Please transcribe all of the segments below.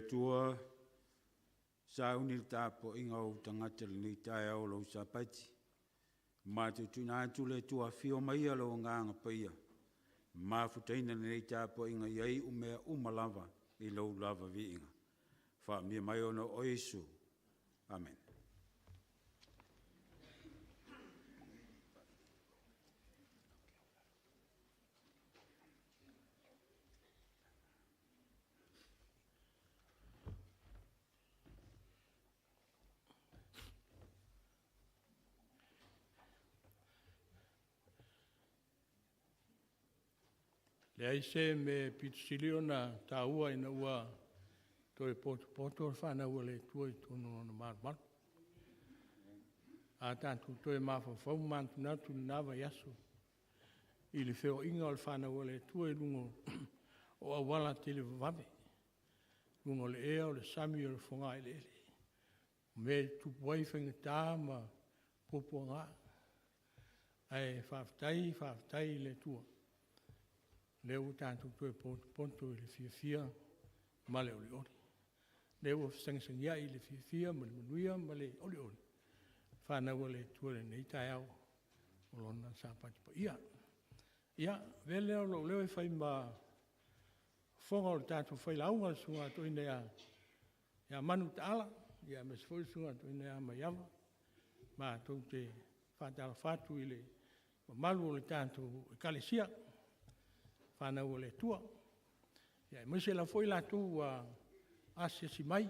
tua sauni tapo inga o tangata ni tai au lo sapati. Ma te tuna le tua fio mai alo nganga paia. Ma futaina ni tapo inga iai umea umalava I lo lava vi inga. Fa mi mai ona o Yesu. Amen. Le ai se me pitsilio na taua ina ua toi poto whana ua le tua I tono na marmar. A tātou toi mawhawhau mantu natu nawa yaso. I le wheo inga o le whana ua le tua I lungo o awala te le vave. Lungo le ea o le sami o le whonga ele ele. Me tupuai whenga tā ma popo ngā. Ai whaftai le tua. Leo tātou toi ponto I le fia ma le oli oli. Leo sangia I le fia ma le manuia ma le oli oli. Whanau le tua le nei tai au o lona sāpati pa ia. Ia, vele o lo leo whai ma whonga o tātou Failauga sunga to ina ia Manu Taala, ia mesfoi sunga to ina ia maiawa. Ma tau te whatala whatu I le malu o le tātou kalesia. Whanau le tua. Ia, mese la foi la tu asia si mai.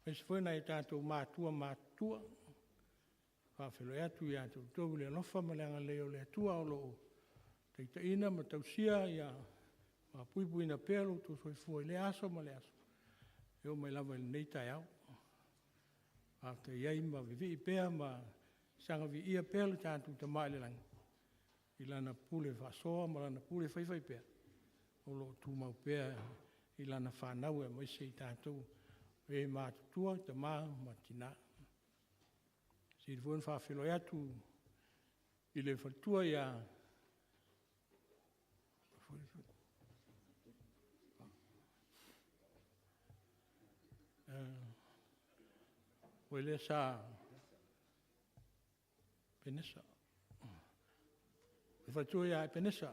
Mese foi na tātou mātua. Whawhelo e atu ia tau le alofa ma leanga leo le tua o lo. Teita ina ma tausia ia ma puipui na pelo tu soi fua le aso ma le aso. Eo mai lava le neita au. After iai ma vivi I pea ma sanga vi ia pelo tātou tamai le langi. I lana pule whasoa, ma lana pule whaiwhai pēr. O lo tū mau pēr, I lana whanau e moise I tātou. E mātutua, ta mā, ma tina. Si I fuan whawhelo e atu, I le whatua ia. Oe le sa penesa. E whatua ia e penesa.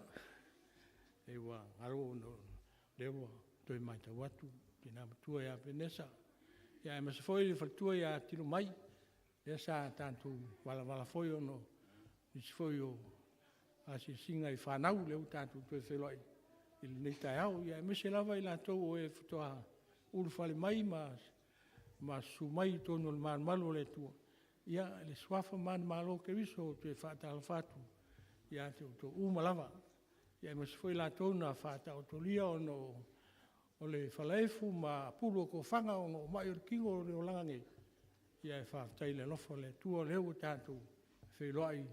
E wa aro no lewa toi mai ta watu. Tina matua ia penesa. Ia e masafoi le whatua ia tilo mai. Ia sa tantu wala foi ono. Isi foi o asi singa I whanau leo tantu toi wheloi. I le nei tai au. Ia e mese lava I la tau o e whatua uru whale mai ma su mai tono le man malo le tua. Ia le swafa man malo ke viso te whatala whatu. Ia te o umalava. Ia mas foi la tona whata o tolia o le whalaefu ma pulu ko whanga o no mai o kingo o reo langange. Ia e whaftai le lofa le tua leo tātou wheloi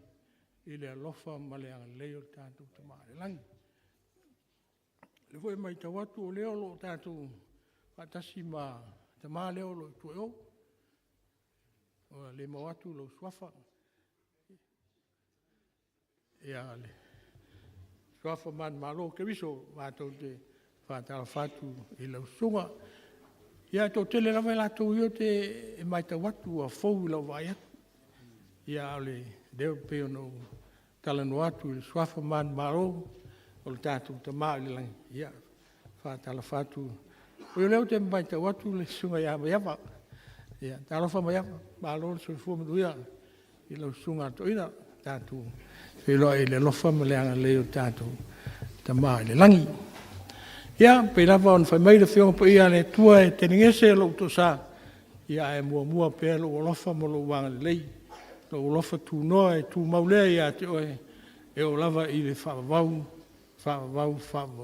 I le lofa ma le anga leo tātou tama le langi. Le foi mai tawatu o leo lo tātou whatasi ma tama leo lo tu eo. O le mawatu lo swafa. Ia le swafa man malo ke viso vato te whatala whatu I lau sunga. Ia tō tele lawa la tō io te e mai ta watu a fau lau vai atu. Ia le deo peo no talano atu I swafa man malo o le tātou ta maa le langi. Ia whatala whatu. O leo te mai ta watu le sunga ia maiawa. Ia talofa maiawa. Malo le soi fuamaduia I lau sunga to ina tātou. Wheloi le lofa ma le anga leo tātou ta maa le langi. Ia, pei lava on whai mai le whionga po ia le tua e teningese lo to sa. Ia e mua pēlo o lofa ma lo wanga le lei. Lo lofa tu noa e tu maulea ia te oe e o lava I le whaavau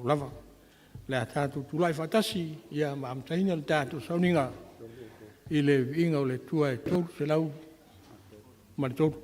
lava. Le a tātou tulai whatasi ia ma amtaina le tātou Sauniga. I le inga o le tua e tōru se lau ma le tōru.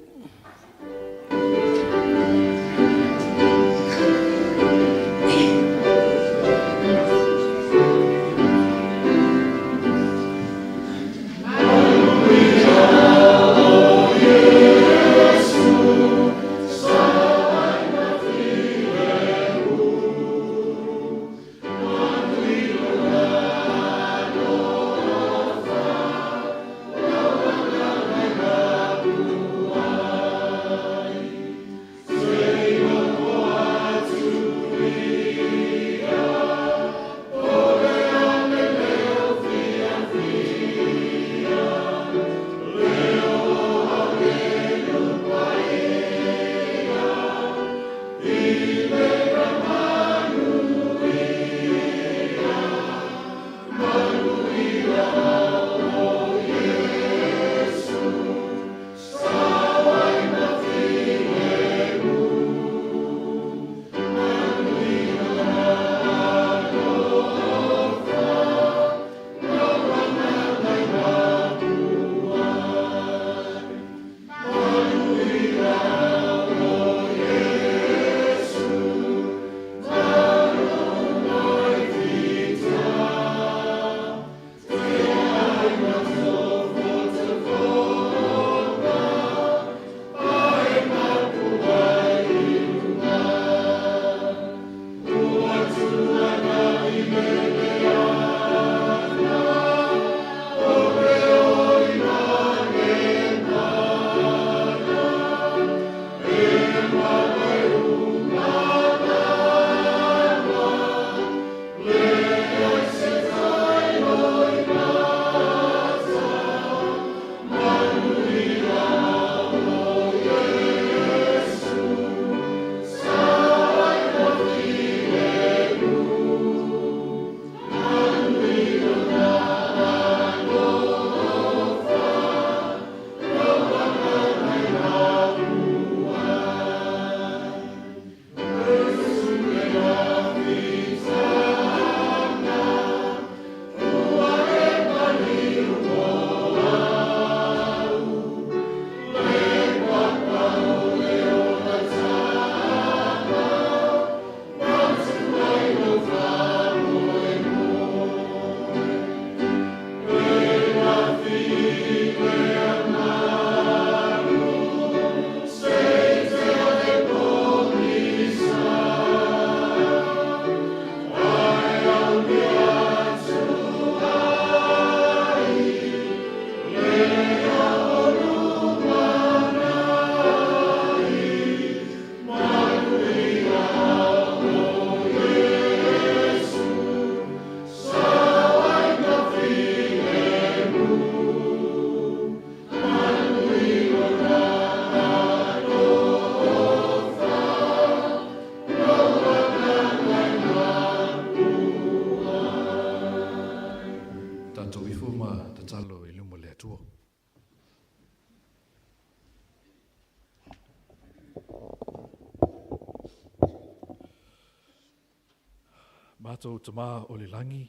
Mātou tamā o le langi,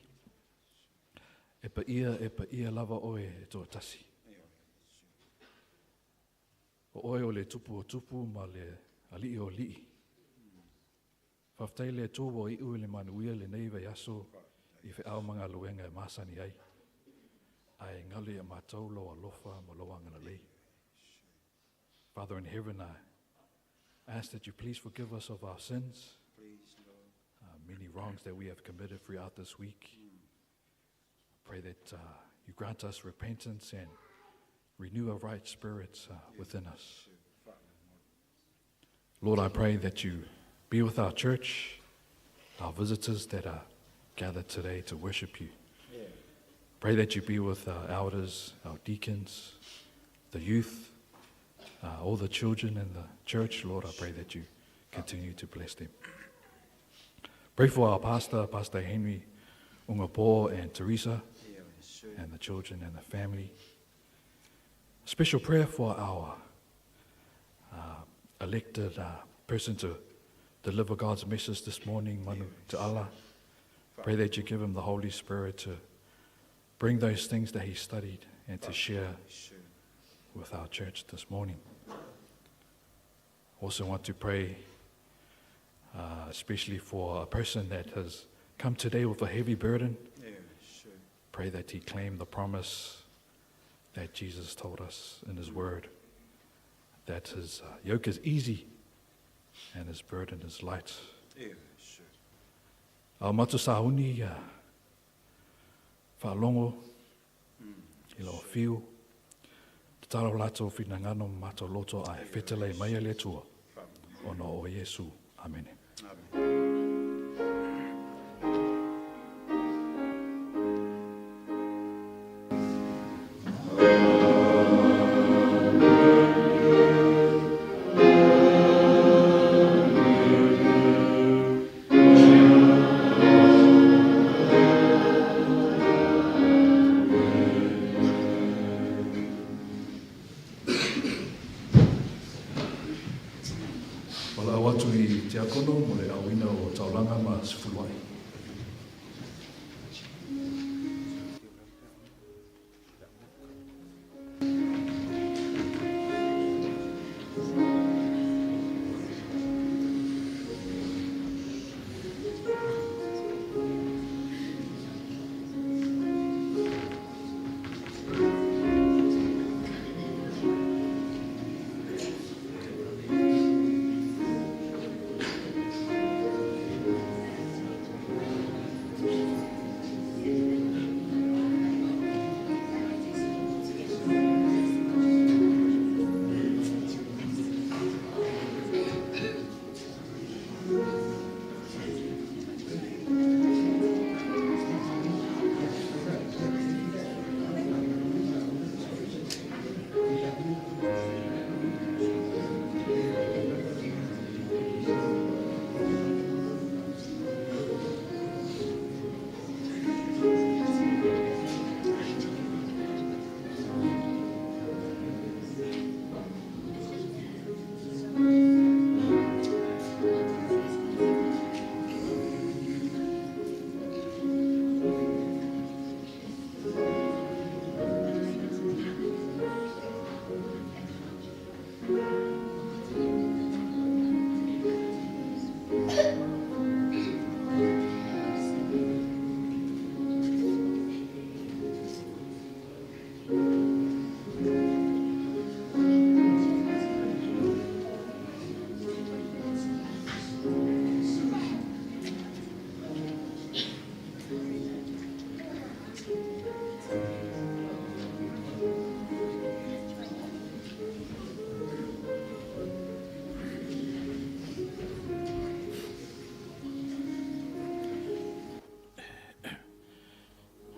e pa ia lava oe e tō tasi. O oe o le tupu o tupu ma le alii o lii. Whaftai le tōwa i ue le manuia le neiva yaso i whi au mga luenga e māsani ai. Ai ngali a mātou loa lofa ma loa ngana lei. Father in heaven, I ask that you please forgive us of our sins, many wrongs that we have committed throughout this week. I pray that you grant us repentance and renew a right spirit within us. Lord, I pray that you be with our church, our visitors that are gathered today to worship you. Pray that you be with our elders, our deacons, the youth, all the children in the church. Lord, I pray that you continue to bless them. Pray for our pastor, Pastor Henry, Ungapo and Teresa, and the children and the family. Special prayer for our elected person to deliver God's message this morning, Manu Taala. Pray that you give him the Holy Spirit to bring those things that he studied and to share with our church this morning. Also want to pray especially for a person that has come today with a heavy burden. Pray that he claim the promise that Jesus told us in his word, that his yoke is easy and his burden is light. Au matu Sauniga, Failauga, i lo fiu, te taro lato whina ngano mato loto ai whetele mai le tua, ono o Yesu. Amen.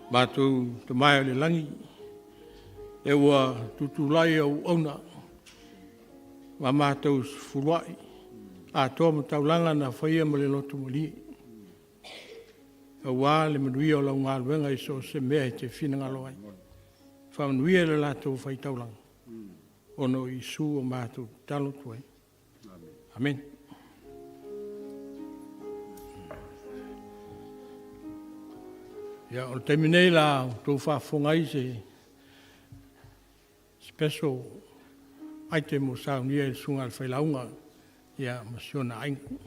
Mātou te mai o le langi, e ua tutulai au auna, ma mātou furuai, a toa ma taulanga na whaia ma le lotu mali. A wā le manuia o lau ngā luenga i so se mea i te whina ngalo ai. Whamanuia le lātou whai taulanga. Ono i su o mātou talo tuai. Amen. Ia o te minei la tō whaafongai se special item o Sauniga e sunga al Failauga ia masiona aingu.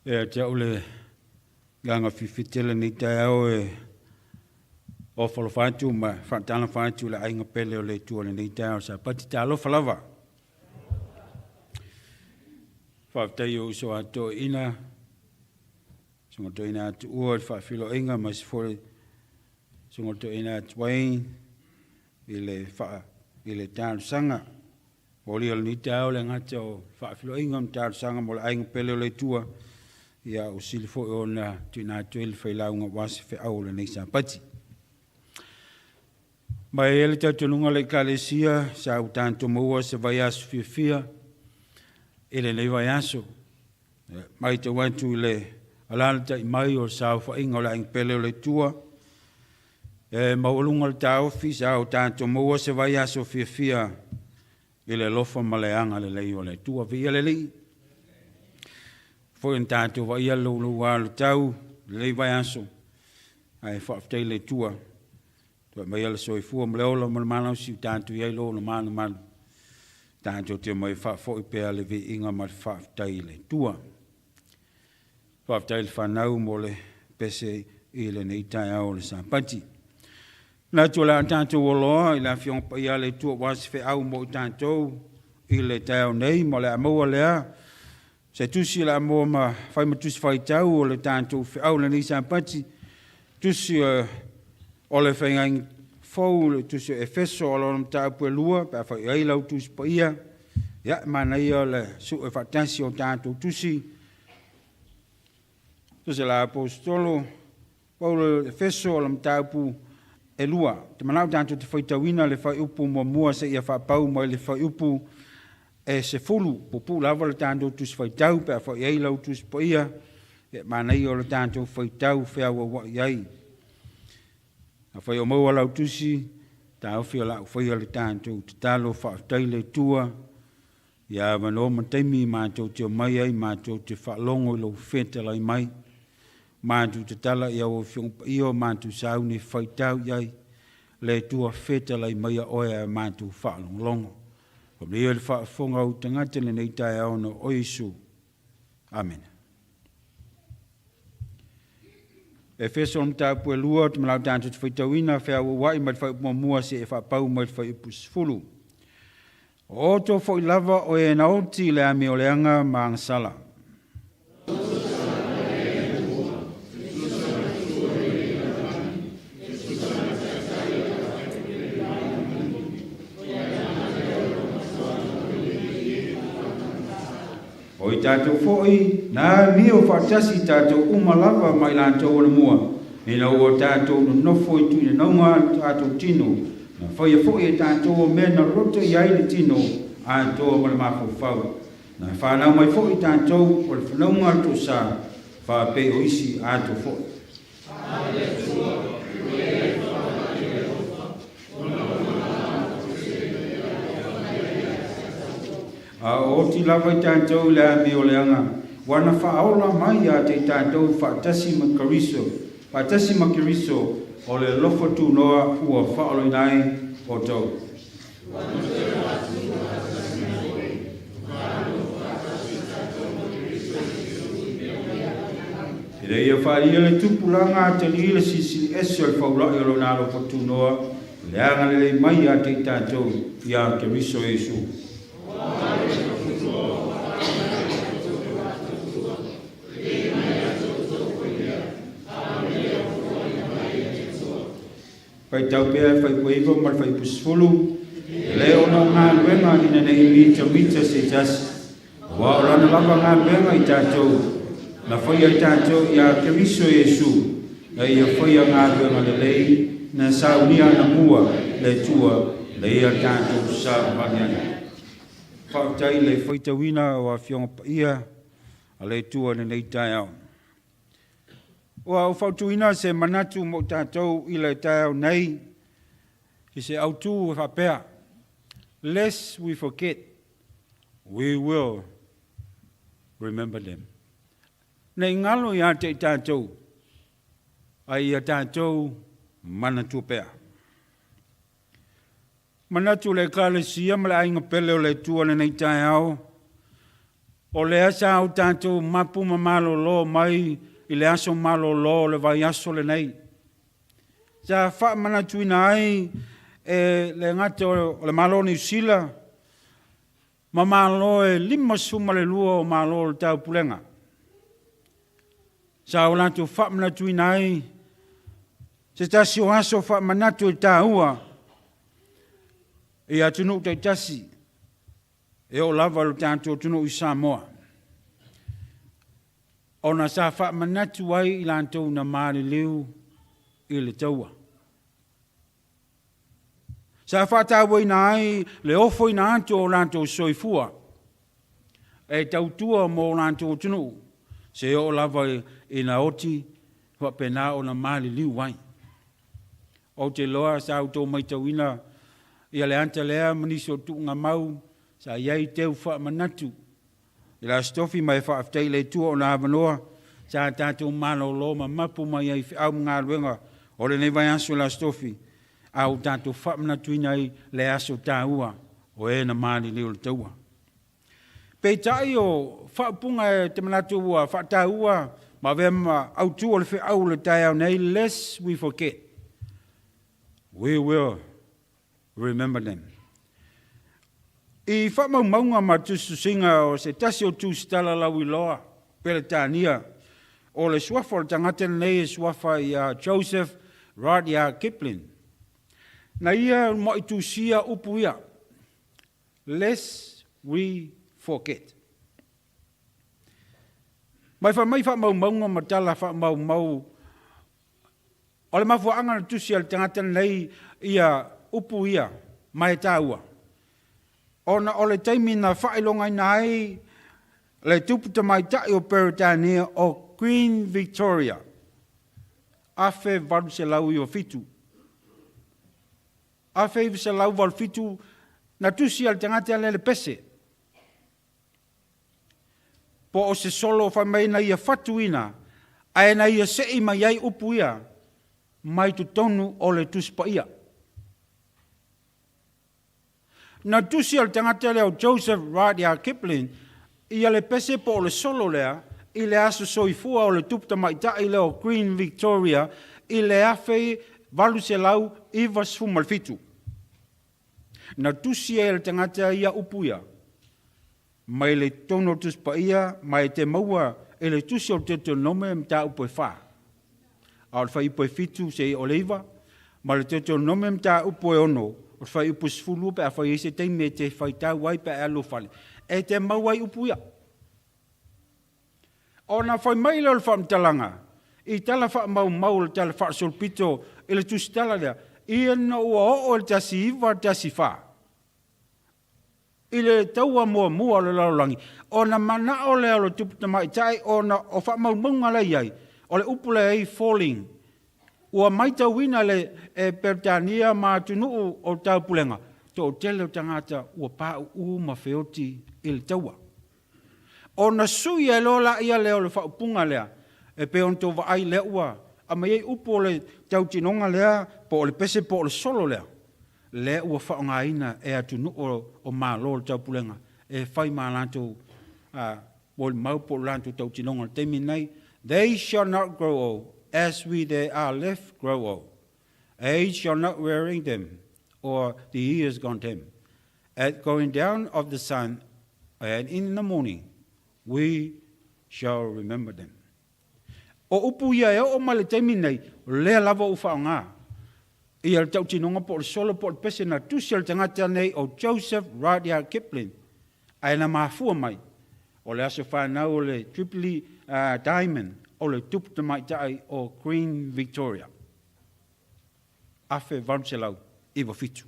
E te ole ganga fifitele ni tai au e o whalawhatu ma whatana whatu le ainga pele o le tua le ni tai au sa pati ta alofa lava. Whaftai o uso ato ina, sunga to ina atu ua whawhilo inga ma sifore, sunga to ina atu wain, i le tāru sanga, o li ni tai au le ngata o whawhilo inga ma tāru sanga mo le ainga pele o le tua, ia o silifo o na tūna atu ili Failauga wasi au le nei sa pati. Mai ele tautununga le kalesia, sa au tanto maua se vai asu fia, ele nei vai asu. Mai te waitu le alalata i mai o sa ufa inga o le ainga pele o le tua. Maulunga le tau fi sa au tanto maua se vai asu fia, ele lofa maleanga le lei o le tua vi ele lei. Foi un tātou wa ia lo wālu tau, lei vai aso, ai whaaftei le tua. Tua mai ala soi fua mle ola manau si tātou iai lo manu. Tātou te mai whaafoi pēa le vi inga ma whaaftei le tua. Whaaftei le whanau mo le pese i le nei tai au le sampati. Nā tua la tātou oloa, i la fiong pa ia le tua wasi whi au mo tātou, i le tai au nei, mo le amaua lea, se tusi la mo ma fai ma tusi fai tau o le tātou au le nisa pati, tusi o le whaingang fau, le tusi e feso o lona mta apue lua, pa fai eilau tusi pa ia, ia mana ia le su e fatasi o tātou tusi. Tusi la apostolo, pau le feso o le mta apu e lua, te manau tātou te fai tauina le fai upu mua se ia fai pau mai le fai upu e se fulu, pupu lava le tātou tusi fai tau, pēr fai ei lau tusi po ia, e mana i o le tātou fai tau, whea wa iai. A fai o maua lau tusi, tā au whia lau whai le tātou, te talo whaaftei le tua, ia mano mataimi mātou te o mai ai, mātou te whaalongo i lau wheta lai mai, mātou te tala i au whiongpa io, mātou sauni fai tau iai, le tua wheta lai mai a oia mātou whaalongo. Leo le whaafonga o tangata le nei tai au no oisu. Amen. E wheso om tā pue lua, te malau tātou te whaitawina, whea wai mai whai mua se e whapau mai whai upus fulu. O tō whai lava o e na oti le ame o le anga maangasala. O i tātou fōi, nā ni o whaatasi tātou umalava mai lātou ana mua. Ni nau o tātou no nofo i tūne naunga tātou tino. Na whaia fōi e tātou o mea na roto i aile tino a tō mara mafo whau. Na whanau mai fōi tātou o le whanaunga tō sā, whape o isi a tō fōi. A o ti lava i tātou le ame o le anga. Wana whaola mai a te tātou whaatasi makariso. Whaatasi makariso o le lofo tū noa ua whaolo nai o tau. E rei a whaia le tupulanga te li le sisi ese o le whaulai o lo nā lofo tū noa. Le anga le mai a te tātou i a kariso Jesu. Fai tau pēr, fai puevo, mar fai pusfulu. Leo no ngā luenga ina nei mita se tasi. Wa orana lava ngā luenga i tātou. Na whaia i tātou i a keriso Jesu. Na ia whaia ngā luenga le lei. Na saunia na mua le tua. Le ia tātou sa maniana. Whautai le whaitawina o a whionga pa ia. A le tua na nei tai au. O au whautuina se manatu mo tātou i le tai au nei, ki se autu whapea. Lest we forget, we will remember them. Nei ngalo i a te tātou, ai a tātou manatu pea. Manatu le kālesia ma le ainga pele o le tua nei tai au, o le asa au tātou mapu mamalo lo mai, i le aso malolo le vai aso le nei. Sa wha mana tuina ai le ngate o le malo ni sila, ma malo e lima suma le lua o malo le tau pulenga. Sa o lanto wha mana tuina ai, se tasi o aso wha manatu e tāua, e atunu te tasi, e o lava lo tanto atunu i Samoa. Ona sa wha manatu ai i lanto na maari liu i le taua. Sa wha tāua ina ai le ofo ina anto o lanto soifua, e tautua mo lanto atunu, se o lava ina oti, wha pena o na maari liu wai. O te loa sa auto mai tauina, ia le anta lea maniso tu ngā mau, sa iai teu wha manatu. I la stofi mai wha aftei le tua o nā manoa, sa tātou mana o loma mapu mai ai au ngā ruenga, o le nevai aso la stofi, au tātou wha manatu inai le aso tāua, o e na maani leo le taua. Pei tai o wha punga e te manatu ua, wha tāua, ma vema au tu o le whi au le tai au nei, lest we forget. We will remember them. I whamaunga ma tusu singa o se tasi o tu stala lau i loa, pere tānia, o le swafa o le tangata nei e swafa i Joseph Rudyard Kipling. Na ia mo i tu sia upu ia, lest we forget. Mai whamaunga ma tala whamaumau, o le mafuanga na tusi al tangata nei ia upu ia, mai tāua. Ona o le taimi na whailonga nai, le tuputa mai tai o Peritania o Queen Victoria. Afe varu se lau i o fitu. Afe se lau varu fitu na tusi al tangata le pese. Po o se solo whamai na ia fatuina, ae na ia sei mai ai upu ia, mai tu tonu o le tuspa ia. Na tusi al tangata leo Joseph Rudyard Kipling, ia le pese po o le solo lea, i le aso soifua o le tupta maitai leo Queen Victoria, i le afe valu se lau iwa sfumalfitu. Na tusi e le tangata ia upuia, mai le tono tuspa ia, mai te maua, e le tusi o te nome mta upoe wha. Al fai upoe fitu se i oliva, ma le te nome mta upoe ono, o fai upo sfulu pe a fai ese teime te fai tau wai pe alo fale. E te mauai upuia. O na fai mai leo le whamtalanga, i tala wha mau le tala wha solpito, i le tustala lea, i ena ua o le tasi iwa tasi wha. I le taua mua le laulangi. O na mana o leo le tuputa mai tai, o na o wha maunga lei ai, o le upule ei falling, ua maita wina le Peritania ma tunuu o tau pulenga. To tele o tangata ua pāu ma feoti i le taua. O na sui e lola ia leo le whaupunga lea, e pe on to vaai lea ua, a mai upo le tau tinonga lea, po le pese po le solo lea. Lea ua whaonga ina e atunuu o maa lo le tau pulenga, e whai maa lanto, o le mau po lanto tau tinonga le temi nei, they shall not grow old, as we they are left grow old. Age shall not wearing them, or the years gone dim. At going down of the sun, and in the morning, we shall remember them. O upu ia e o male temi nei, lea lava u whaonga. Ia le tau tinonga po le solo po le pese na tusi al tangata nei o Joseph Rudyard Kipling. Aina mahafua mai, o le aso whanau o le Tripoli Diamond, o le tuputa mai tai o Queen Victoria. Afe vanselau, iwa fitu.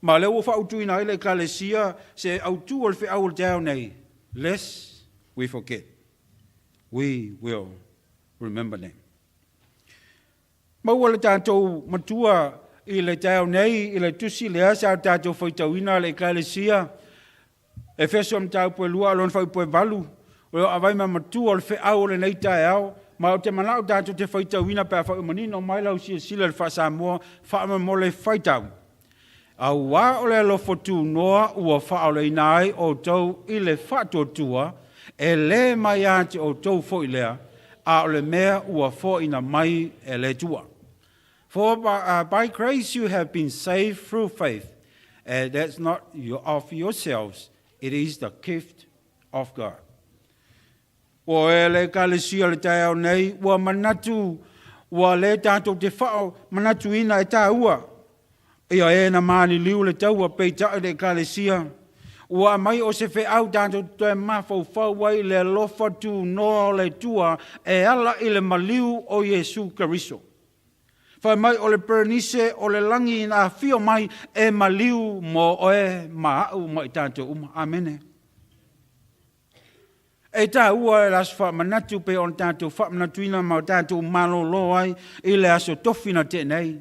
Ma leo o whautu ina ele kalesia se autu o le whi au le tau nei, lest we forget. We will remember them. Maua le tātou matua i le tau nei, i le tusi le asa tātou whaitauina le kalesia, e feso am tau poe lua alon whau poe valu, o awai ma matua o le whi au le nei tae au, ma o te manau tātou te whaitauina pēr whau manino mai lau sila le wha Samoa, wha mo le whaitau. Au wā o le alofo tū noa ua wha o le inai o tau i le whatotua, e le mai ante o tau fo i lea, a o le mea ua fo ina mai e le tua. For by grace you have been saved through faith, and that's not of yourselves, it is the gift of God. O e le kalesia le tai au nei, ua manatu, ua le tātou te whao, manatu ina e tā ua. Ia e na maani liu le taua peita le kalesia. Ua mai o se whi au tātou te mawhau whau wai le lofa tu noa le tua e ala i le maliu o Yesu Kariso. Whai mai o le perenise o le langi ina whio mai e maliu mo oe maau mai tātou Amene. E tā ua e las wha manatu pe on tātou wha manatu ina ma tātou malo lo ai i le aso tofina tenei.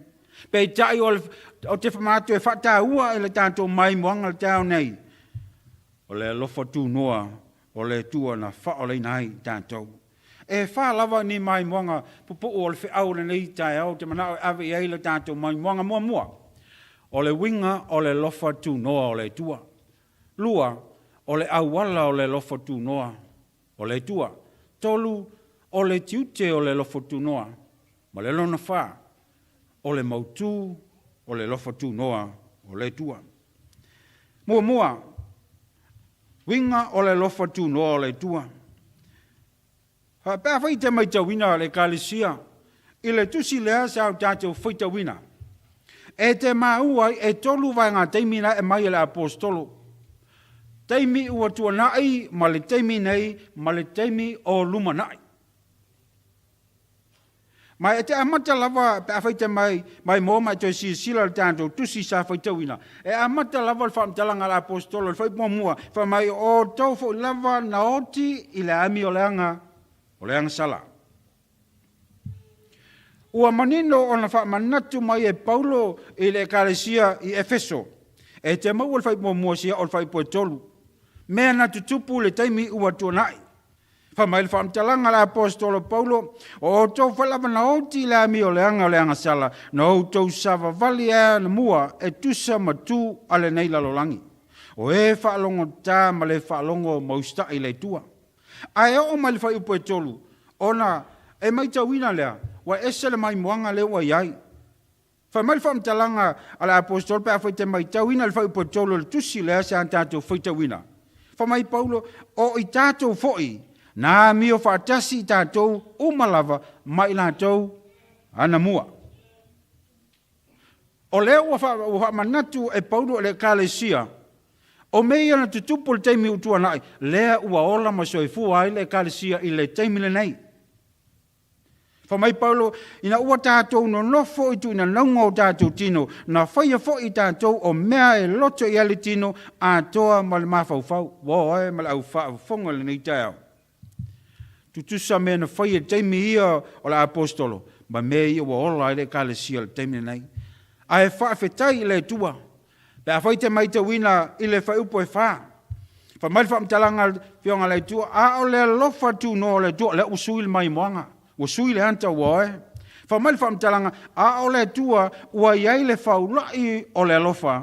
Pe tai o te whamatu e wha tā ua i le tātou mai moanga le tāu nei. O le lofa tū noa o le tua na wha o le nai tātou. E wha lava ni mai moanga pupu o le whi au le nei tai au te manao awe ei le tātou mai moanga mua mua. O le winga o le lofa tū noa o le tua. Lua o le awala o le lofa tū noa o le tua, tolu o le tiute o le lofotu noa, ma le lona wha, o le mautu o le lofotu noa o le tua. Mua mua, winga o le lofotu noa o le tua. Pea whai te mai tawina le kalesia, i le tusi lea sa au tātou whai tawina. E te maua e tolu vai ngā teimina e mai le apostolo. Teimi ua tua nai, ma le teimi nei, ma le teimi o luma nai. Mai e te amata lava, pe a whaite mai mō mai toi si sila le tātou, tusi sa whaitawina. E amata lava le whaamtalanga le apostolo, le whaipua mua, wha mai o tau fo lava na oti i le ami o leanga sala. Ua manino o na whaamanatu mai e Paulo i le ekalesia i Efeso. E te mau le whaipua mua sia o le whaipua tolu. Mea na tutupu le taimi ua tuanai. Whamai le whaamtalanga le apostolo Paulo, o tau whalava na oti le ami o leanga sala, na o tau sawa vali ea na mua e tusa matu ale nei lalolangi. O e whaalongo tā ma le whaalongo mausta i le tua. Ai o mai le whaiupo e tolu, ona e mai tawina lea, wa ese le mai moanga le wa iai. Whamai le whaamtalanga ale apostolo pe a whaite mai tawina le whaiupo e tolu le tusi lea se an tātou whaitawina. Whamai Paulo, o i tātou fo'i, nā mio whaatasi i tātou umalava mai lātou ana mua. O leo ua manatu e Paulo le kalesia, o mei ana tutupu le teimi utua nai, lea ua ola ma soifua ai le kalesia i le teimi le nei. Whamai Paulo, ina ua tātou no nofo i tu ina naunga o tātou tino, na whaia fo i tātou o mea e loto i ale tino a toa ma le mawhauwhau. Wā e ma le au whafonga le nei tau. Tutusa mea na whaia teimi ia o le apostolo, ma mea ia ua ola i le kalesia le teimi nei. A e whaafetai i le tua, pe a whaite mai te wina i le whaupo e wha. Whamai whaamtalanga whionga le tua, a o le lofa tu no le tua, le usui le mai moanga. Ua sui le anta ua e. Whamai le whaamtalanga, a o le tua, ua iai le whaulai o le alofa.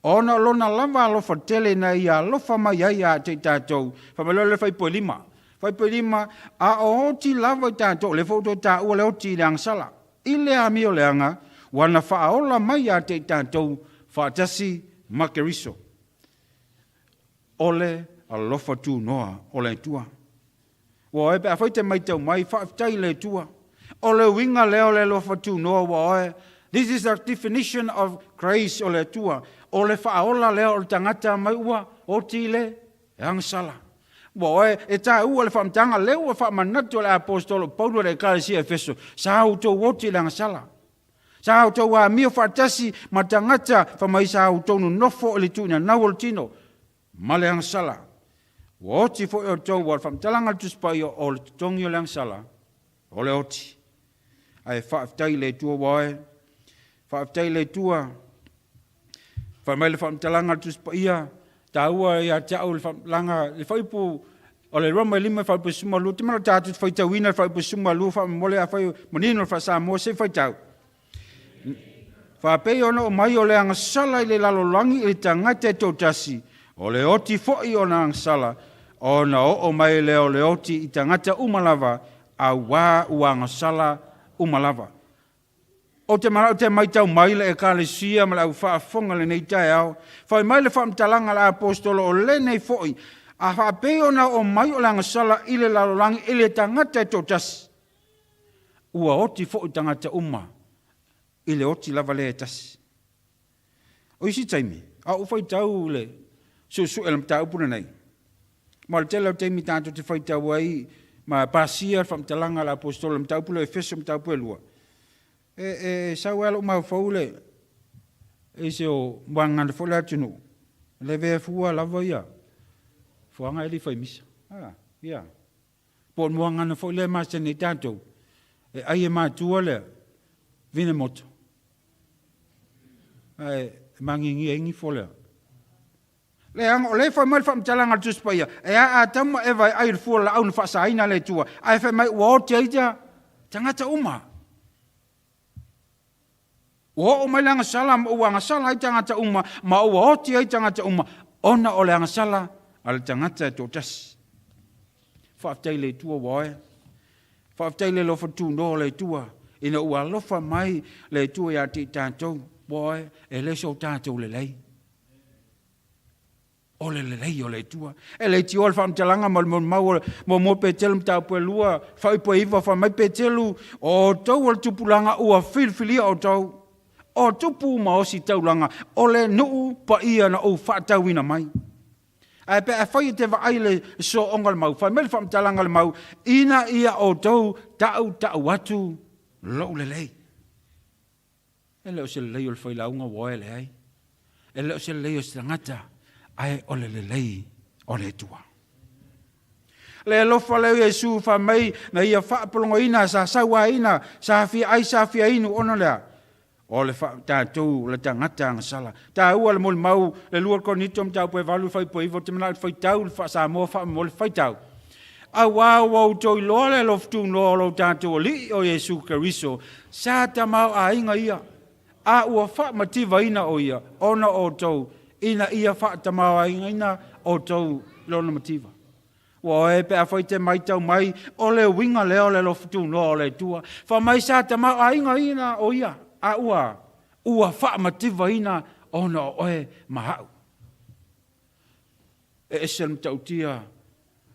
Ona lona lava alofa tele na ia alofa mai ai a te tātou. Whamai le whaipo lima. Whaipo lima, a o oti lava i tātou, le whauto tā ua le oti le angsala. I le ami o le anga, wana whaola mai a te tātou, whaatasi makeriso. Ole alofa tu noa, ole tua. Wa e a whaite mai tau mai, whaaftai le tua. O le winga leo le lofa tu noa wa e. This is the definition of grace o le tua. O le whaola leo o tangata mai ua, o tile, e angsala. Wa e tā ua le whaamtanga leo a whaamanatu le apostolo Paulo le kalesia Efeso. Sa au tau oti le angsala. Sa au tau a mio whaatasi ma tangata whamai sa au tau nofo o le tuina nawol tino. Ma le angsala. Wa oti fo e tau wa whamtalanga tuspai o le tutongi o le angsala. O le oti. Ai whaaftai le tua wae. Whaaftai le tua. Whamai le whamtalanga tuspai ia. Tā ua ia tau le whamtalanga. Le whaipu o le roma lima whaipu sumalu. Te mana tātu whaitawina whaipu sumalu. Whamole a whai manino whasa mo se whaitau. Whapei ona o mai o le angsala i le lalolangi i le tangata e tōtasi. O le oti fo'i o na angsala. O na o mai leo le oti i tangata umalava a wā uanga sala umalava. O te marau te maitau maile e kālesia ma lau whaafonga le nei tae au. Whai maile whaamtalanga la apostolo o le nei foi. A whaapeo na o mai o langa sala ile lalolangi ile tangata e tōtasi. Ua oti foi tangata ile oti lava le e tasi. O isi taimi, a u whai tau le su e lam tau puna nei. Ma le tela o taimi tātou te whai tau ai ma pasia whaamtalanga la apostolo lam tau pula e feso lam tau pula lua. Sau alo mau faule se o wangana fola tunu le ve fua lava ia fuanga ele fai misa ia por wangana fola ma se ni tanto ai ma tuole vine moto mangingi engi fola le ang le fa mal fam talanga tus pa ia a tam e vai ai fola au fa saina le tua ai fa mai wo teita tangata o mai langa sala o wanga sala i tangata ma o oti i tangata ona o langa sala al tangata to tas fa tele tua wae fa tele lo fa tu no le tua ina ua lo fa mai le tua ya ti tanto wae e le so tanto le lei o le lei o le tua e le ti ol fa mtalanga mo petel mta pelua fa po iva fa mai petelu o to ol tupulanga ua filfili o to o tupu ma o si taulanga, o le nuu pa ia na o whaatauina mai. Ai pe a whai te wa aile so onga le mau, whai mele whamtalanga le mau, ina ia o tau tau atu lo le lei. E leo se le lei o le Failauga wae le ai. E leo se le lei o se tangata, ai o le lei o le tua. Le alofa leo Yesu wha mai na ia whaapolongo ina, sa sawa ina, sa fia inu ono lea. O le tātou le tangata ang sala. Tā ua le mole mau, le lua konito mtau poe valu whai poe iwo te mana le whai tau, le wha sa moa wha mo le whai tau. A wau toi loa le loftu noa lo tātou li o Yesu Keriso, sa ta mau a inga ia. A ua wha mativa ina o ia, ona o tau, ina ia wha ta mau a inga ina o tau lona mativa. Wa e pe a whai te mai tau mai, o le winga leo le loftu noa o le tua, wha mai sa ta mau a inga ina o ia. A ua wha mativa ina ona oe mahau. E esel mtautia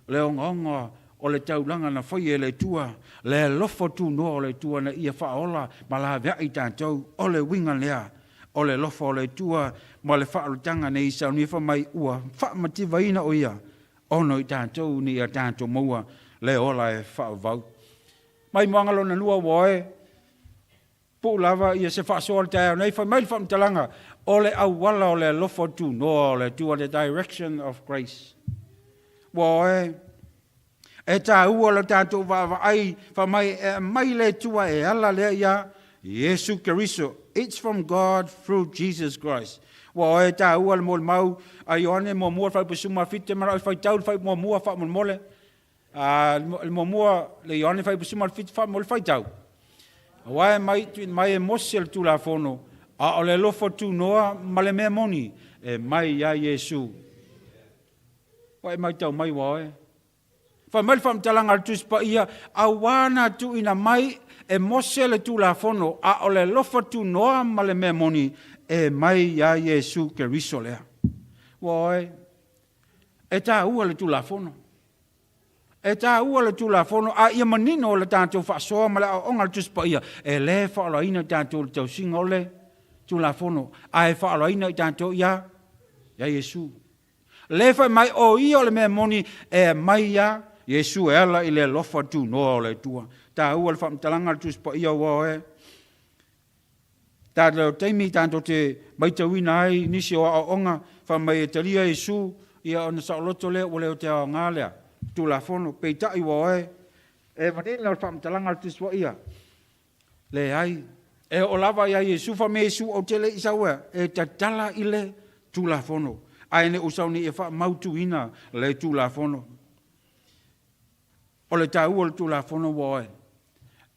leo ngonga o le taulanga na whai e le tua, le lofo tu noa o le tua na ia wha ola ma la vea i tātou o le winga lea, o le lofo o le tua ma le wha alutanga ne i Sauniga mai ua wha mativa ina o ia, ono i tātou ni a tātou maua le ola e wha vau. Mai moangalo na lua wae, po lava ia se whaasoa le tae nei whai mai whamtalanga o le awala o le lofo tu noa o le tua the direction of grace. Wae, e tā ua le tātou ai mai le tua e ala le ia Yesu Keriso. It's from God through Jesus Christ. Wae, tā ua le mole mau a Ioane mo mua whai pusuma fite mara whai tau whai mo mua whai mole. Le mo mua le Ioane whai pusuma fite whai mole whai tau. Wae mai e mosel tu la fono, a o le lofo tu noa ma le mea moni, e mai ia Yesu. Wae mai tau mai wae. Wha mai whamtalanga tus pa ia, a wana tu ina mai e mosel tu la fono, a o le lofo tu noa ma le mea moni, e mai ia Yesu Keriso lea. Wae, e tā ua le tu la fono. E tā ua le tūla whono, a ia manino le tātou whaasoa ma le onga le tuspa ia, e le whaalaina tātou le tausinga o le tūla whono, a e whaalaina i tātou ia Yesu. Le whai mai o ia o le mea moni, e mai ia Yesu e ala i le lofa tū noa o le tua. Tā ua le whaamtalanga le tuspa ia wae. Tā leo teimi tātou te maitawina ai, nisi o a onga, wha mai e talia Yesu, ia o na saoloto le, o leo te ao ngālea. Tu la fono pe tai wae e vanila fam talanga tuswa ia le ai e o lava ia Yesu fa me Yesu o tele isawa e tatala ile tu la fono ai ne usauni e fa mautu ina le tu la fono o le tau o tu la fono wae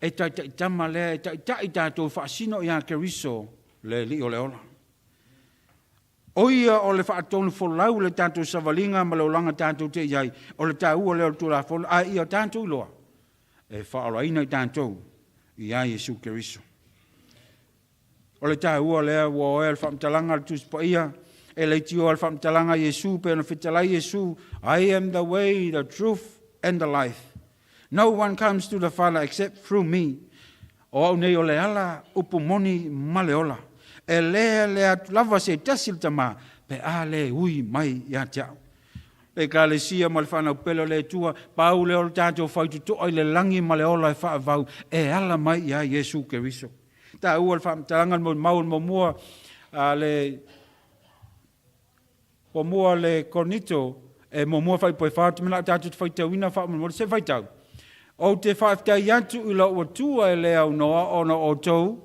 e tama le ta to fa sino ia Keriso le li o le ola o ia o le whaatonu wholau le tātou savalinga ma le olanga tātou te iai, o le tāua le o tūla wholau, a ia tātou loa. e whaaraina I tātou I a Iesu Keriso. O le tā ua lea ua oe al whamtalanga al tus pa ia, e le tio al whamtalanga Iesu, pe na whitalai Iesu, I am the way, the truth, and the life. No one comes to the Father except through me. O au nei o le ala, upu moni maleola. E lea lava se tasil tama, pe a le ui mai ia tiao. Le kalesia ma le whanau pelo le tua, pau le o le tātou whaututo o le langi maleola e whaavau, e ala mai ia Iesu Keriso. Tā ua le whamtalanga mo maul mo mua le konito, e mo mua whai poe whātu, mena tātou te whaitau ina wha mo se whaitau. O te whaaftai atu I la ua tua e le au noa ona o tou,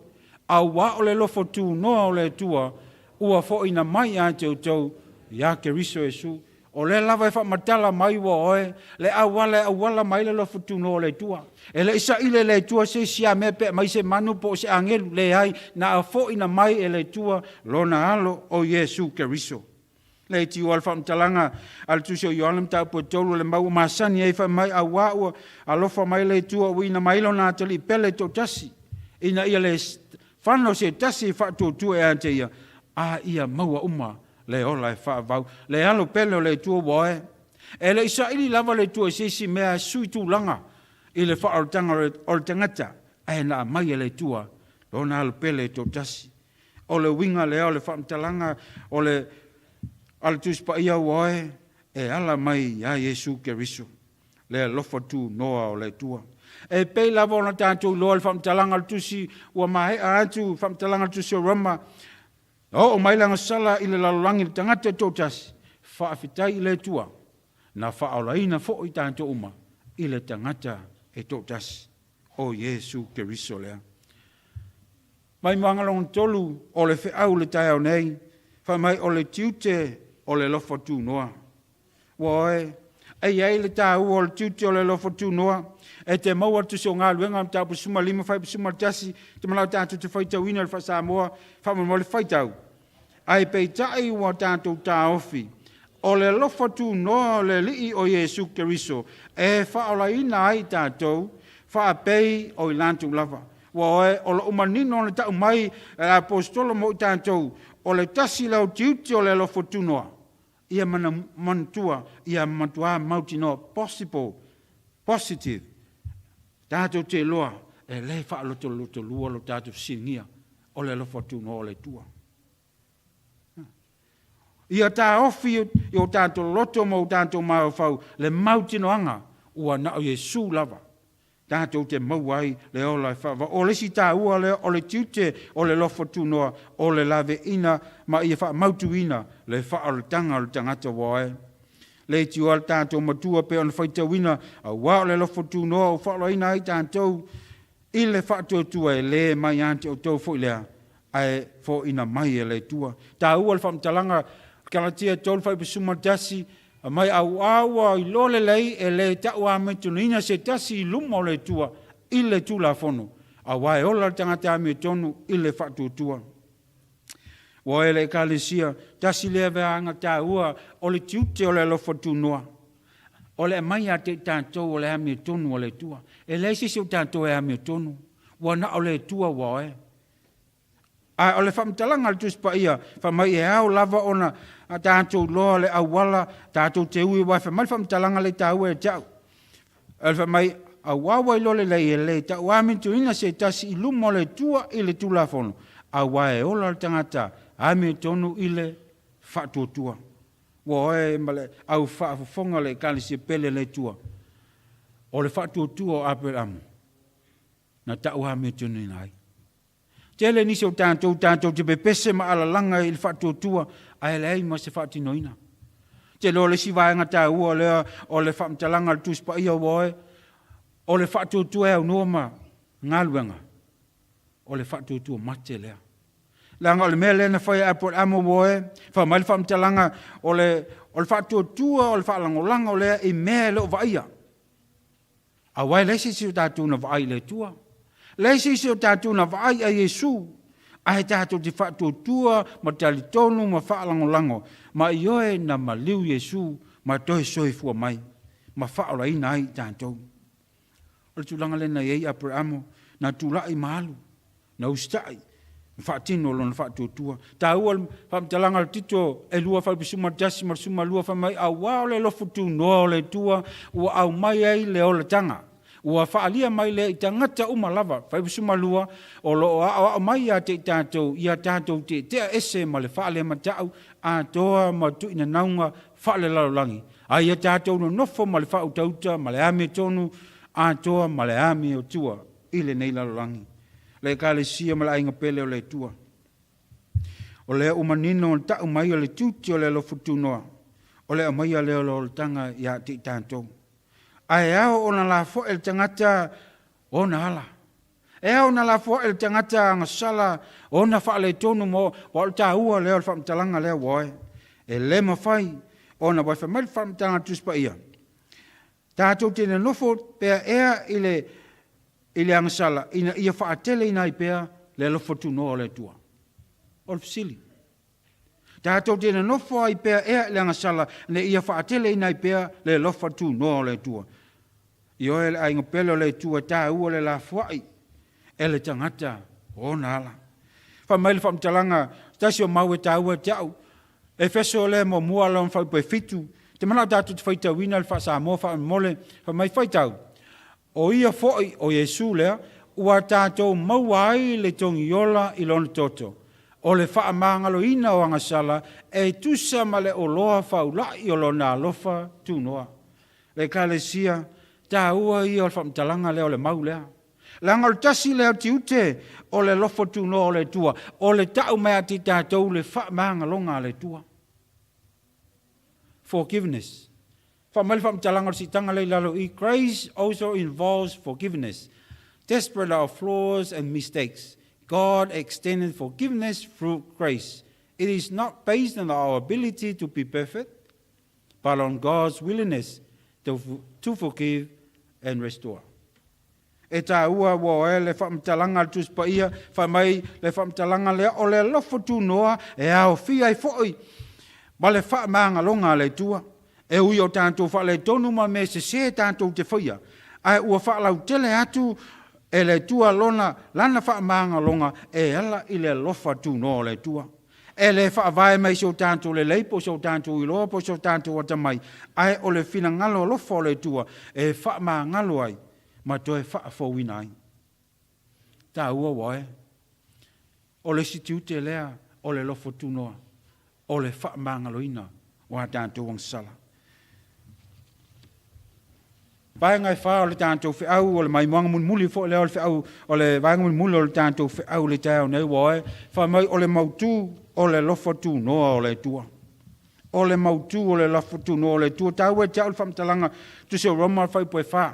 au wa o le lofo tū noa o le tua, ua fo ina mai atu tou, ia Keriso Iesu, o le lava e whamatala mai wa oe, le awala mai le lofo tū noa o le tua. E le isa ile le tua se sia me pe mai se manu po se angelu le hai, na a fo ina mai e le tua, lona alo o Iesu Keriso. Le tiu al whamtalanga al tusio Ioanam tau po tolu le mau masani e wha mai a wāua alofa mai le tua wina mailo nā tali pele to tasi. Ina ia le whano se tasi whatu tua e ante ia. A ia maua uma le ola e whaavau. Le alo pele o le tua wae. E le isa ili lava le tua sisi mea sui tu langa. I le whaarutanga o le tangata. E na mai le tua. Lona alo pele to tasi. O le winga le o le whamtalanga o le al tus pa ia wae e ala mai ia Iesu Keriso le lofa tu noa o le tua e pei lava ona tātou loa le whamtalanga al tusi ua mahe a atu whamtalanga al tusi o Roma o mailanga sala I le lalolangi le tangata tōtasi whaafitai I le tua na whaolaina fo I tātou uma I le tangata e tōtasi o Iesu Keriso lea mai mangalong tolu o le whiau le tai au nei mai o le tiute o le lofa tū noa. Woe, ei le tāu o le tiute o le lofa tū noa, e te maua tusi o ngā luenga am tāpu suma lima whai suma tasi, te manau tātou te whaitau ina le whasamoa, whamamo le whaitau. Ai pei tai ua tātou tā ofi, o le lofa tū noa o le lii o Iesu Keriso, e whaola ina ai tātou, whaapei o I lantu lava. Woe, o le umanino le tau mai, e apostolo mo I tātou, o le tasi lau tiuti o le lofo tunoa. Ia mana mantua, ia mantua mauti noa positive. Tātou te loa, e le wha loto lua lo tātou singia, o le lofo tunoa o le tua. Ia tā ofi o tātou loto mo tātou mau whau, le mauti noanga, ua na o Iesu lava. Tātou te mauai le ola whawa. O le si tā ua le o le tiute o le lofo tūnoa o le lave ina ma ia wha mautu ina le wha o le tanga o le tangata wae. Le tiu al tātou matua pe on whaitau ina a wā o le lofo tūnoa o wha ina ai tātou I le wha tua e le mai ante o tau fo lea ai fo ina mai e le tua. Tā ua le whamtalanga kalatia tolu whai pesuma tasi mai au awa I lole lei e le tau a metunina se tasi I luma o le tua I le tula fono. A wae ola tangata a metonu I le whatu tua. Wae le kalesia tasi lea vea anga tā ua o le tiute o le lofa noa. O le mai a te tātou o le a metonu o le tua. E le sisi o tātou e a metonu. Wana o le tua wae. A o le whamtalanga le tuspa ia, whamai e au lava ona a tātou loa le awala, tātou te ui wai, whamai whamtalanga le tāua e tau. E whamai a wawai lole lei e le, tau amintu ina se tasi I lumo le tua I le tulafono. A wae ola le tangata, ame tonu I le whatuotua. Wae male au whaafonga le kalisi pele le tua. O le whatuotua o Abraham. Na tau ame tonu inai. Tele nisi o tātou te pepese ma ala langa I le whatuotua, ai le ai ma se whatinoina. Te lo le siwaenga tā ua lea o le whamtalanga le tuspa ia wae, o le whatuotua au noa ma ngaluenga, o le whatuotua mate lea. Langa o le mea lena whai apot amo wae, whamai le whamtalanga o le whatuotua, o le whalangolanga o lea I mea leo vaia. A wae lesi si o tātou na vai le tua. Lesi si o tātou na vai a Iesu. Ai tātou te whatuotua, ma talitonu, ma whaalangolango. Ma ioe na maliu Iesu, ma toi soi fua mai. Ma whaola ina ai tātou. o le tūlanga le na iei Abrahamo, na tūlai malu, na ustai, whaatino lona whaatutua. Tā ua whaamtalanga le tito e lua whaipusuma tasi marsuma lua whamai au wao le lofu tū noa o le tua ua au mai ai le o le tanga. Ua whaalia mai le i tangata umalawa whaipusuma lua o lo a mai a te tātou i a tātou te ese ma le whaale matau a toa ma tu ina naunga whaale laulangi. A ia tātou no nofo ma le whautauta ma le ame tonu a toa ma le ame o tua i le nei laulangi. Le ka le sia ma le ainga pele o le tua. O le umanino o tau mai o le tuti o le lo futunoa. O le mai o le o lo tanga i a te tātou. Ai ao ona la fo el tangata ona ala. E ao na la fo el tangata ngasala ona fa le tonu mo o ta ua le o fa mtalanga le woe. E le mafai ona wa fa mal fa mtanga tuspa ia. Tātou tēnei nofo pēr ea ile angasala ina ia fa atele ina i pēr le lofo tuno o le tua. O le fisili. Tātou tēnei nofo ai pēr ea ile angasala ne ia fa atele ina i pēr le lofo tuno o le tua. Io e ai ngapelo le tua tā ua le la fuai e le tangata o nala. Fa maile fa mtalanga tasi o mau e tā ua tau e feso le mo mua lon fa pe fitu te mana tātou te whaita wina le fa sa mo fa mole fa mai whaitau. O ia foi o Jesu lea ua tātou mauai le tongi yola i lona toto. O le wha mangalo ina o angasala e tusa ma le o loa faulai o lona alofa tunoa. Le kalesia tā ua i o le whamtalanga leo le mau lea. Langa le tasi leo ti ute o le lofo tuno o le tua. O le tau mea ti tātou le whamanga longa le tua. Forgiveness. Whamali whamtalanga si tanga le lalo i. Grace also involves forgiveness. Desperate of flaws and mistakes. God extended forgiveness through grace. It is not based on our ability to be perfect, but on God's willingness to forgive and restore. E tā ua wo e le whamtalanga tuspa ia, whamai le whamtalanga lea o le lofo tūnoa e au fia i foi. Ma le whamanga longa le tua. E ui o tātou wha le tonu ma me se tātou te whaia. Ai ua whalau tele atu e le tua lona lana whamanga longa e ala i le lofa tūnoa le tua. E le whaavae mai so tātou le leipo so tātou i loa po so tātou atamai. Ai o le whina ngalo lofa o le tua e whaama ngalo ai ma toe whaafowina ai. Tā ua wae. O le sitiute lea o le lofa tūnoa. O le whaama ngalo ina o a tātou wangsala. Vaenga e wha o le tātou whiau o le mai moanga mun muli fo leo le whiau o le vaenga mun muli o le tātou whiau le tau nei wae. Wha mai o le mautū o le lofa tūnoa o le tua. O le mautū o le lofa tūnoa o le tua. Tau e tau le whamtalanga tu se o Roma whai poe wha.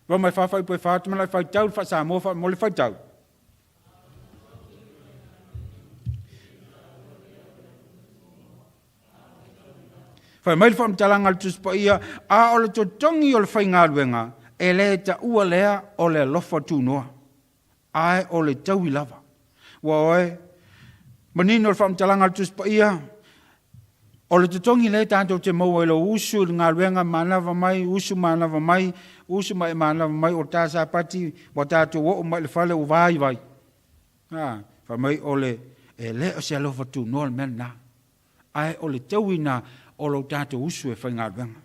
Roma wha whai poe wha. Tumana whai tau le wha sa mo wha mo le whai tau. Whai mai le whamtalanga le tuspa ia a o le totongi o le whai ngā ruenga e le ta ua lea o le lofa tūnoa. Ai o le tau i lava. Wa oe manino le whamtalanga le tuspa ia. O le tutongi le tātou te maua ilo usu ngā ruenga mānawa mai, usu mānawa mai, usu mai mānawa mai o tāsa pati wa tātou o mai le whale o vai vai. Wha mai o le e le o se alofa tu noa le mena. Ai o le tauina o lo tātou usu e whai ngā ruenga.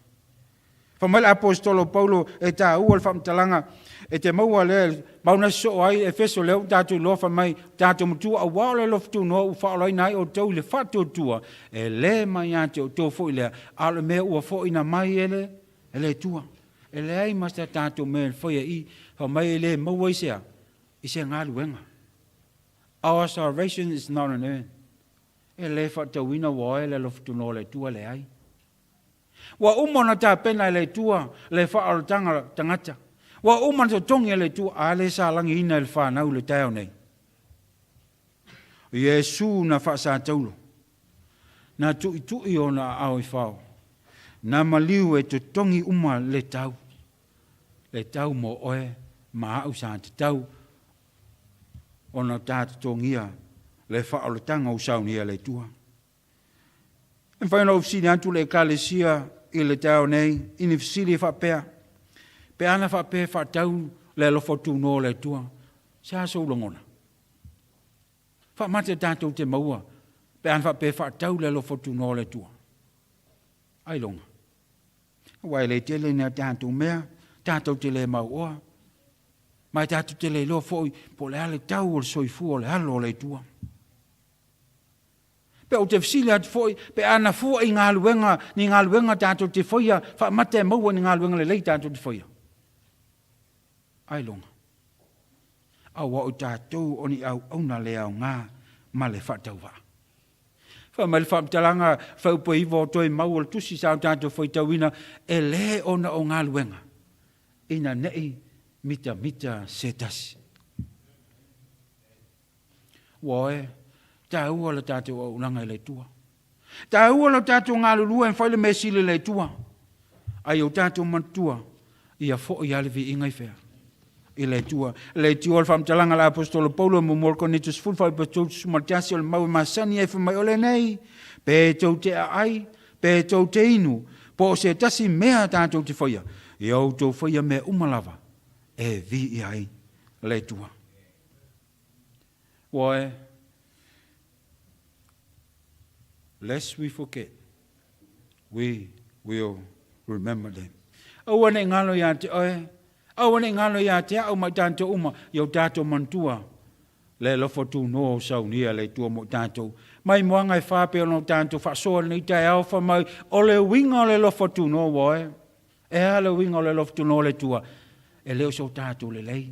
Wha mai le apostolo Paulo e tā ua le whamtalanga e te maua le mauna so ai e feso leo tātou lofa mai tātou mutua a wao le lofa tu noa u whaolai nai o tau le whato tua e le mai ate o tau fo i lea a le mea ua fo ina mai e le tua e le ai masta tātou mea whaia i wha mai e le maua i sea ngā ruenga. Our salvation is not an earn e le whatau ina wae le lofa tu noa le tua le ai wa umona tā pena le tua le whaolotanga tangata. Wa uman so tongi le tu ale sa langi ina le whanau le tau nei. Yesu na wha sa taulo. Na tui o na au i whao. Na maliu e to tongi uma le tau. Le tau mo oe ma au sa te tau. O na tātu tongia le whaolotanga o saunia le tua. E whaina o fsini antu le kalesia i le tau nei. Ini fsili whapea. Pe ana wha pe wha tau le lofo tu no le tua. Sa so longona. Wha mate tātou te maua. Pe ana wha pe wha tau le lofo tu no le tua. Ai longa. Wai le tele na tātou mea. Tātou te le mau oa. Mai tātou te le lo foi. Po le ale tau o le soifu o le halo o le tua. Pe o te fisile atu foi. Pe ana fua i ngā luenga. Ni ngā luenga tātou te foia. Wha mate maua ni ngā luenga le lei tātou te foia. Ai longa. Au o tātou o ni au auna le au ngā ma le whatau wā. Wha mai le whamtalanga whau po iwo o toi mau o le tusi sao tātou whai tauina e le ona o ngā luenga. Ina nei mita se tasi. Woe, tā ua le tātou au langa i le tua. Tā ua le tātou ngā lulua en whaile me sile le tua. Ai o tātou mantua ia fo i alevi ingai whea. I le tua le whamtalanga la apostolo Paulo mo morko nitus fulfai pa tau sumartiasi o le mau masani e whamai ole nei. Pe tau te ai, pe tau te inu, po se tasi mea tātou te whaia. I au tau whaia me umalava, e vi i ai le tua. Why? Lest we forget, we will remember them. Awane ngalo ya te oe, awane ngalo ya te au mai tātou uma, iau tātou mantua, le lofo tu no Sauniga le tua mo tātou. Mai moanga e whape o no tātou whasoa ni tai alfa mai, o le winga o le lofo tu no woe, e ale winga o le lofo tu no le tua, e leo so tātou le lei,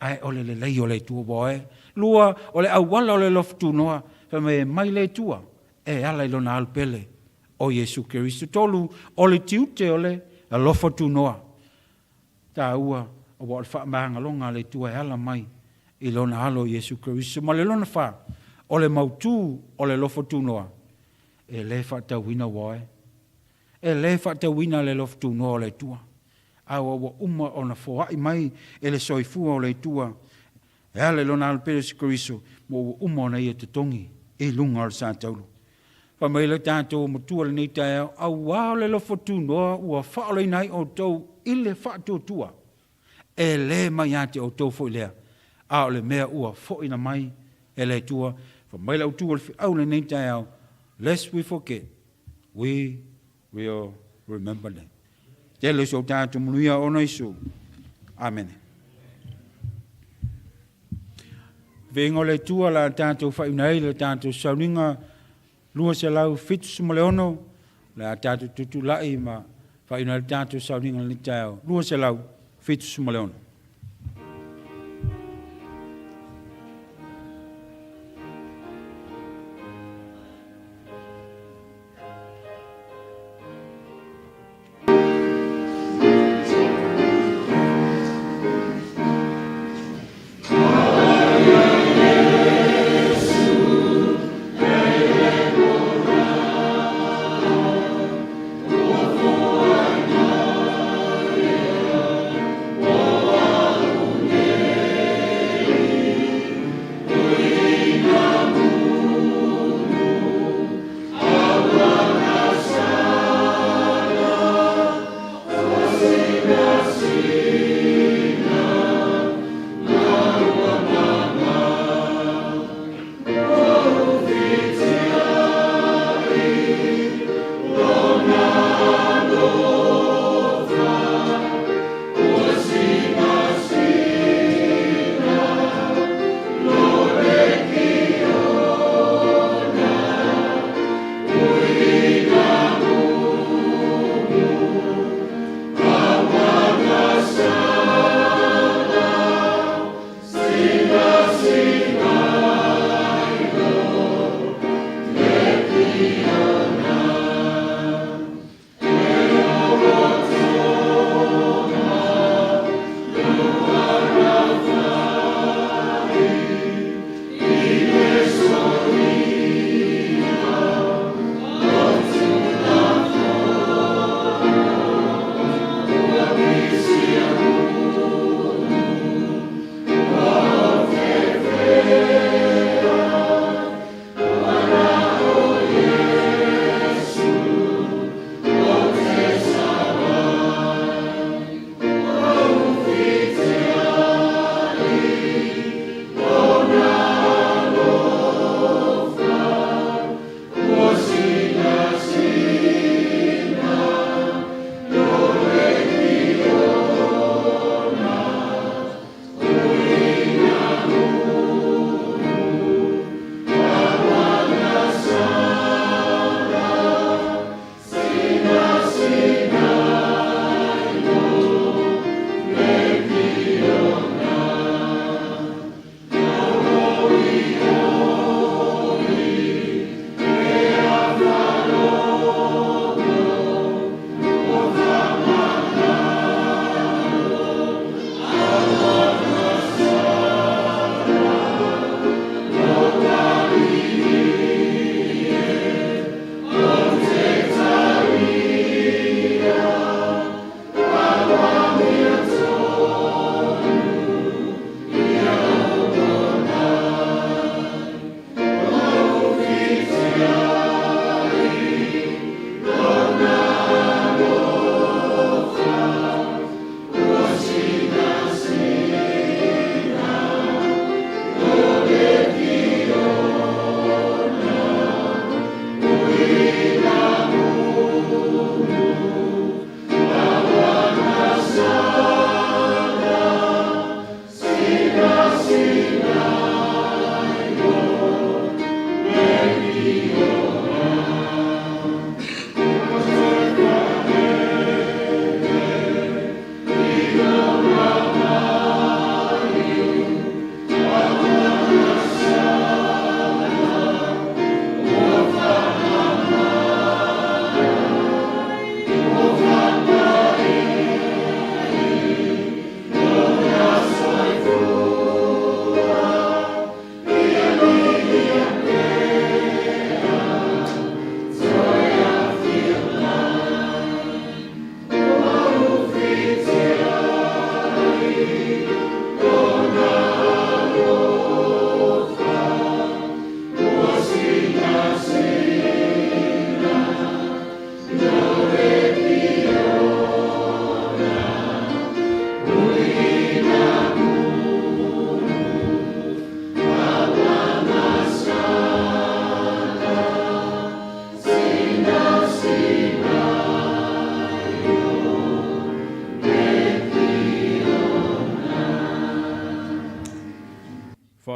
ai o le lei o le tua woe, lua o le awala o le lofo tu noa, me mai le tua, e ala ilona alpele o Yesu Keristo tolu, o le tiute o le lofo tu noa. Tā ua, o wa alfa maanga longa le tua e ala mai, ilona alo Yesu Keristo, ma le lona wha, o le mautu o le lofo tu noa, e le wha tauina woe, e le wha tauina le lofo tu noa o le tua, awa wa uma o na foai mai, e le soifua o le tua, e ala ilona alpele Yesu Keristo, mo uma o na ia te tongi, e lunga o le sa taulu. Pa mai le tātou matua le nei tae au wao le lofo tu noa ua whaole nai o tau ile whaatua tua. E le mai ate o tau fo lea. A o le mea ua fo ina mai e le tua. Pa mai le utua le au le nei tae au. Lest we forget, we will remember them. Te le so tātou munuia o na isu. Amen. Vengo le tua la tātou whaunai le tātou Sauniga lua se lau fitu sumaleono la tātou tutu lai ma whaina le tātou Sauniga le tau. Lua se lau fitu sumaleono. Oh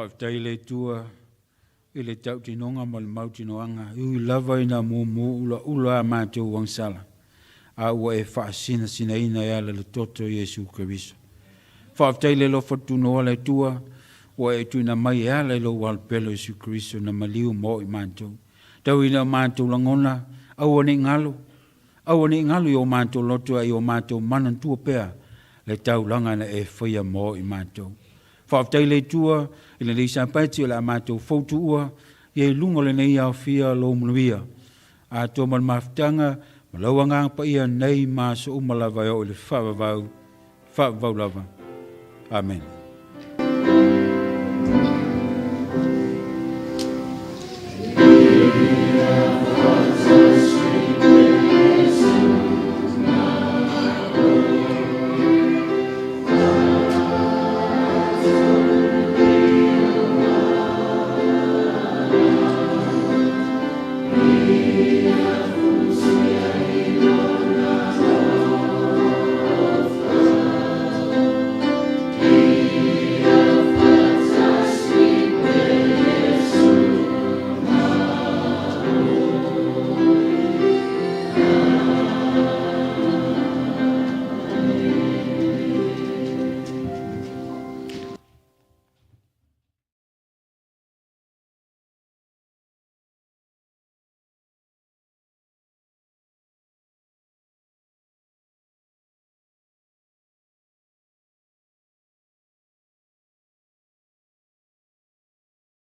whaafitai le tua i le tau tinonga ma le mau tinoanga. Iui lava ina mumu ula a mātou wangsala. A ua e whaasina sina ina ea le toto Iesu Keriso. Whaafitai le lofa tunoa le tua ua e tuina mai ea le lo walpelo Iesu Keriso na maliu mo i mātou. Tau ina mātou langona au ane ngalo. Au ane ngalo i o mātou lotua i o mātou manantua pea le tau langa na e whaia mo i mātou. Whaafitai le tua i le leisa paiti o la mātou fautu ua i e lunga le nei au fia lo mnuia. A tō man maftanga malaua ngang pa ia nei māso umalava o le whaavau lava. Amen.